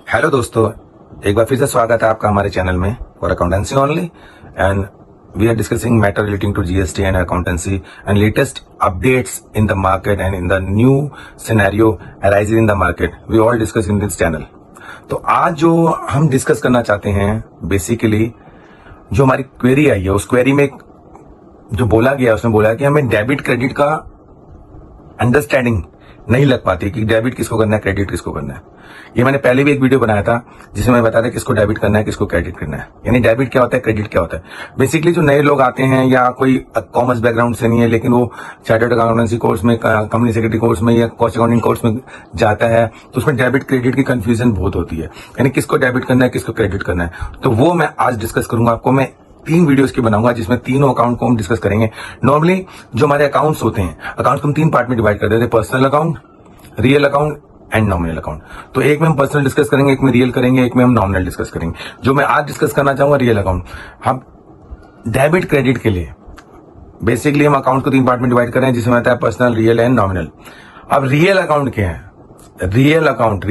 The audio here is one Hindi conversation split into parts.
हेलो दोस्तों, एक बार फिर से स्वागत है आपका हमारे चैनल में for accountancy only and we are discussing matter relating to GST and accountancy and latest updates in the market and in the new scenario arising in the market we all discuss in this channel. तो आज जो हम डिस्कस करना चाहते हैं बेसिकली जो हमारी क्वेरी आई है उस क्वेरी में जो बोला गया उसमें बोला कि हमें डेबिट क्रेडिट का अंडरस्टैंडिंग नहीं लग पाती कि डेबिट किसको करना है क्रेडिट किसको करना है। ये मैंने पहले भी एक वीडियो बनाया था जिसमें मैं बताया था किसको डेबिट करना है किसको क्रेडिट करना है, यानी डेबिट क्या होता है क्रेडिट क्या होता है। बेसिकली जो नए लोग आते हैं या कोई कॉमर्स बैकग्राउंड से नहीं है लेकिन वो चार्टर्ड अकाउंटेंसी कोर्स में कंपनी सेक्रेटरी कोर्स में या कॉस्ट अकाउंटिंग कोर्स में जाता है तो उसमें डेबिट क्रेडिट की कंफ्यूजन बहुत होती है, यानी किसको डेबिट करना है किसको क्रेडिट करना है। तो वो मैं आज डिस्कस करूंगा आपको। मैं 3 वीडियोस की बनाऊंगा जिसमें तीनों अकाउंट को हम डिस्कस करेंगे। नॉर्मली जो हमारे अकाउंट्स होते हैं अकाउंट को हम 3 पार्ट में डिवाइड कर देते हैं, personal account, real account and nominal account. तो एक में हम पर्सनल डिस्कस करेंगे, एक में रियल करेंगे, एक में हम नॉमिनल डिस्कस करेंगे। जो मैं आज डिस्कस करना चाहूंगा रियल अकाउंट। हम डेबिट क्रेडिट के लिए बेसिकली हम अकाउंट को 3 पार्ट में डिवाइड कर रहे हैं जिसमें आता है पर्सनल, रियल एंड नॉमिनल। अब रियल अकाउंट क्या है? रियल अकाउंट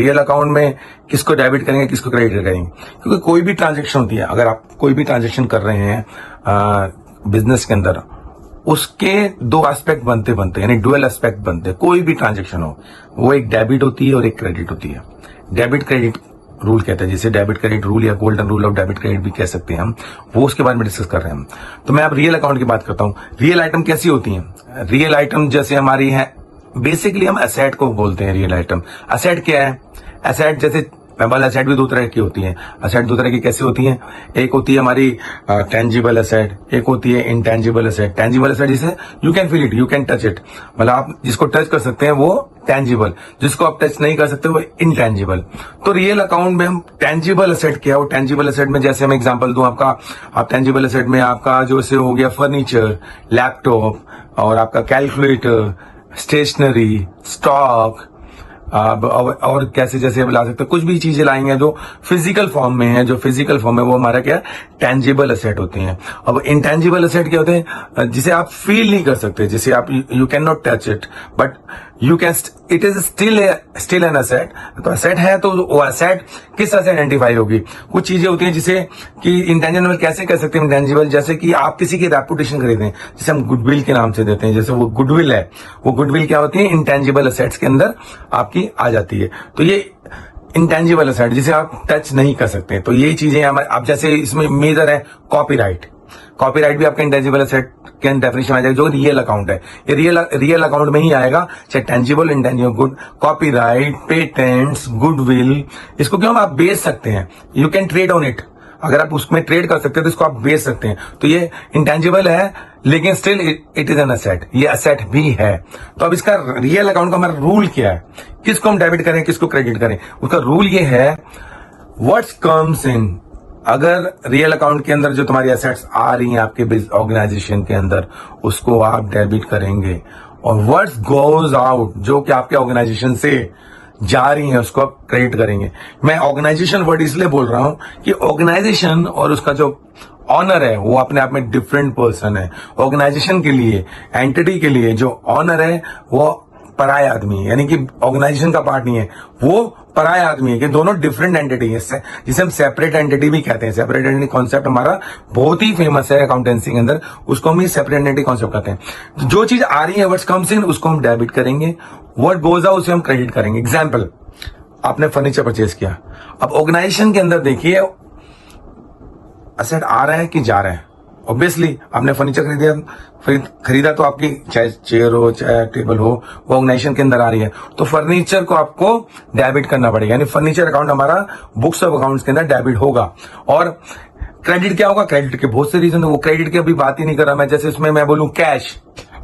में किसको डेबिट करेंगे किसको क्रेडिट करेंगे, क्योंकि कोई भी ट्रांजेक्शन होती है, अगर आप कोई भी ट्रांजेक्शन कर रहे हैं बिजनेस के अंदर उसके 2 एस्पेक्ट बनते यानी डुअल एस्पेक्ट बनते। कोई भी ट्रांजेक्शन हो वो एक डेबिट होती है और एक क्रेडिट होती है। डेबिट क्रेडिट रूल कहते हैं, जिसे डेबिट क्रेडिट रूल या golden rule of debit credit भी कह सकते हैं हम, वो उसके बारे में डिस्कस कर रहे हैं हम। तो मैं अब रियल अकाउंट की बात करता हूं। रियल आइटम कैसी होती है? रियल आइटम जैसे हमारी है बेसिकली हम एसेट को बोलते हैं। रियल आइटम एसेट क्या है? एसेट जैसे मेबल एसेट भी 2 तरह की होती है। एसेट 2 तरह की कैसी होती है? एक होती है हमारी टेंजिबल एसेट, एक होती है इंटेंजिबल एसेट। टेंजिबल एसेट जिसे you can feel it, you can touch it, मतलब आप जिसको टच कर सकते हैं वो टेंजिबल, जिसको आप टच नहीं कर सकते वो इंटेंजिबल। तो रियल अकाउंट में हम टेंजिबल एसेट क्या है, वो टेंजिबल एसेट में जैसे हम एग्जांपल दूं आपका, आप टेंजिबल एसेट में आपका जो से हो गया फर्नीचर, लैपटॉप और आपका कैलकुलेटर, स्टेशनरी, स्टॉक और कैसे जैसे ला सकते हैं। कुछ भी चीजें लाएंगे जो फिजिकल फॉर्म में है, जो फिजिकल फॉर्म है वो हमारा क्या टेंजिबल एसेट होते हैं। अब इंटेंजिबल एसेट क्या होते हैं? जिसे आप फील नहीं कर सकते, जिसे आप you can not touch it but you can, it is still an asset. तो एसेट है तो वो एसेट किस तरह से आइडेंटिफाई होगी? कुछ चीजें होती हैं जिसे कि इंटेंजिबल कैसे कह सकते हैं इंटेंजिबल, जैसे कि आप किसी की रेपुटेशन खरीदें जिसे हम गुडविल के नाम से देते हैं, जैसे वो गुडविल है, वो गुडविल क्या होती है इंटेंजिबल एसेट्स के अंदर आपकी आ जाती है। तो ये इंटेंजिबल एसेट जिसे आप टच नहीं कर सकते। तो ये चीजें हमारे, आप जैसे इसमें मेजर है कॉपीराइट भी आपका इंटेंजिबल एसेट के डेफिनेशन आ जाएगा जो रियल अकाउंट है। ये रियल अकाउंट में ही आएगा, चाहे tangible intangible, good copyright, patents, goodwill, इसको क्यों आप बेच सकते हैं, you can trade on it. अगर आप उसमें ट्रेड कर सकते हैं तो इसको आप बेच सकते हैं। तो ये इंटेंजिबल है लेकिन still it is an asset, ये एसेट भी है। तो अब इसका रियल अकाउंट का हमारा रूल क्या है, किसको हम डेबिट करें किसको क्रेडिट करें? उसका रूल ये है व्हाट्स कम्स इन। अगर रियल अकाउंट के अंदर जो तुम्हारी एसेट्स आ रही हैं आपके ऑर्गेनाइजेशन के अंदर उसको आप डेबिट करेंगे, और व्हाट्स गोज आउट जो कि आपके ऑर्गेनाइजेशन से जा रही हैं उसको आप क्रेडिट करेंगे। मैं ऑर्गेनाइजेशन वर्ड इसलिए बोल रहा हूं कि ऑर्गेनाइजेशन और उसका जो ऑनर है वो अपने आप में डिफरेंट पर्सन है। ऑर्गेनाइजेशन के लिए, एंटिटी के लिए जो ऑनर है वो पराया आदमी है, यानी कि ऑर्गेनाइजेशन का पार्ट नहीं है, वो पराया आदमी है, कि दोनों डिफरेंट एंटिटी है, जिसे हम सेपरेट एंटिटी भी कहते हैं। सेपरेट एंटिटी कॉन्सेप्ट हमारा बहुत ही फेमस है अकाउंटेंसी के अंदर, उसको हम सेपरेट एंटिटी कॉन्सेप्ट कहते हैं। जो चीज आ रही है व्हाट्स कम्स इन उसको हम डेबिट करेंगे, व्हाट गोज आउट उसे हम क्रेडिट करेंगे। एग्जाम्पल, आपने फर्नीचर परचेज किया, अब ऑर्गेनाइजेशन के अंदर देखिए एसेट आ रहा है कि जा रहा है। ऑब्वियसली आपने फर्नीचर खरीदा तो आपकी चाहे चेयर हो चाहे टेबल हो वो ऑर्गेनाइजेशन के अंदर आ रही है, तो फर्नीचर को आपको डेबिट करना पड़ेगा, यानी फर्नीचर अकाउंट हमारा बुक्स ऑफ अकाउंट्स के अंदर डेबिट होगा। और क्रेडिट क्या होगा? क्रेडिट के बहुत से रीजन है, वो क्रेडिट की अभी बात ही नहीं कर रहा मैं। जैसे इसमें मैं बोलूं कैश,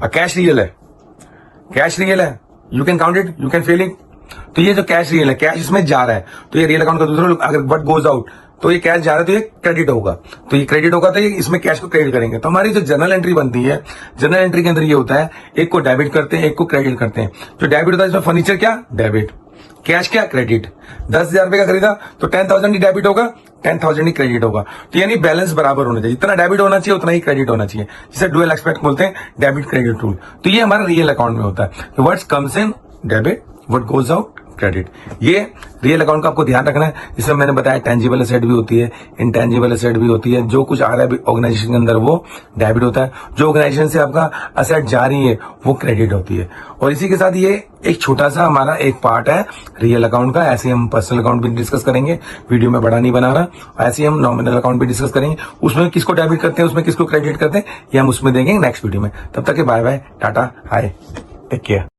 कैश रियल है, you can count it, you can feel it. तो ये जो कैश रियल है, कैश इसमें जा रहा है, तो ये रियल अकाउंट का दूसरा, अगर व्हाट गोज आउट तो ये कैश जा रहा है तो ये क्रेडिट होगा, तो ये क्रेडिट होगा तो ये इसमें कैश को क्रेडिट करेंगे। तो हमारी जो जर्नल एंट्री बनती है, जर्नल एंट्री के अंदर ये होता है एक को डेबिट करते हैं एक को क्रेडिट करते हैं। जो डेबिट होता है इसमें फर्नीचर क्या डेबिट, कैश क्या क्रेडिट। 10,000 रुपए का खरीदा तो 10,000 ही डेबिट होगा, 10,000 ही क्रेडिट होगा। तो यानी बैलेंस बराबर होना चाहिए, जितना डेबिट होना चाहिए उतना ही क्रेडिट होना चाहिए, जिसे डुअल एस्पेक्ट बोलते हैं, डेबिट क्रेडिट रूल। तो ये हमारा रियल अकाउंट में होता है, what's comes in debit, what goes out credit. ये रियल अकाउंट का आपको ध्यान रखना है। जिसमें मैंने बताया टेंजिबल एसेट भी होती है, इंटेंजिबल एसेट भी होती है। जो कुछ आ रहा है ऑर्गेनाइजेशन के अंदर वो डेबिट होता है, जो ऑर्गेनाइजेशन से आपका असेट जा रही है वो क्रेडिट होती है। और इसी के साथ ये एक छोटा सा हमारा एक पार्ट है रियल अकाउंट का। ऐसे हम पर्सनल अकाउंट भी डिस्कस करेंगे, वीडियो में बड़ा नहीं बना रहा। ऐसे हम नॉमिनल अकाउंट भी डिस्कस करेंगे, उसमें किसको डेबिट करते हैं, उसमें किसको क्रेडिट करते हैं, ये हम उसमें देंगे नेक्स्ट वीडियो में। तब तक के बाय बाय, टाटा, हाय, टेक केयर।